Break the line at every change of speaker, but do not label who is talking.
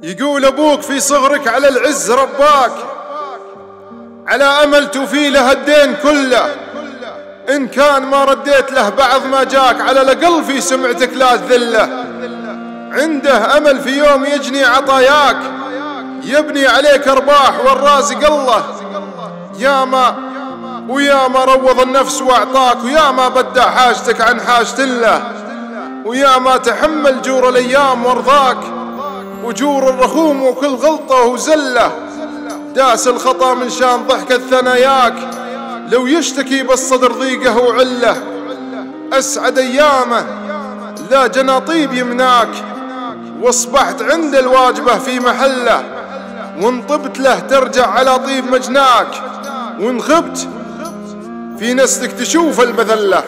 يقول أبوك في صغرك على العز رباك، على أمل توفي له الدين كله، إن كان ما رديت له بعض ما جاك، على الأقل في سمعتك لا تذله. عنده أمل في يوم يجني عطاياك، يبني عليك أرباح والرازق الله. ياما وياما روض النفس وأعطاك، وياما بدع حاجتك عن حاجة له، وياما تحمل جور الأيام وارضاك، وجور الرخوم وكل غلطة وزلة. داس الخطا من شان ضحكة ثناياك، لو يشتكي بالصدر ضيقه وعله. أسعد أيامه لا جناطيب يمناك، واصبحت عند الواجبة في محله. وان طبت له ترجع على طيب مجناك، وان غبت في نسلك تشوف المذلة.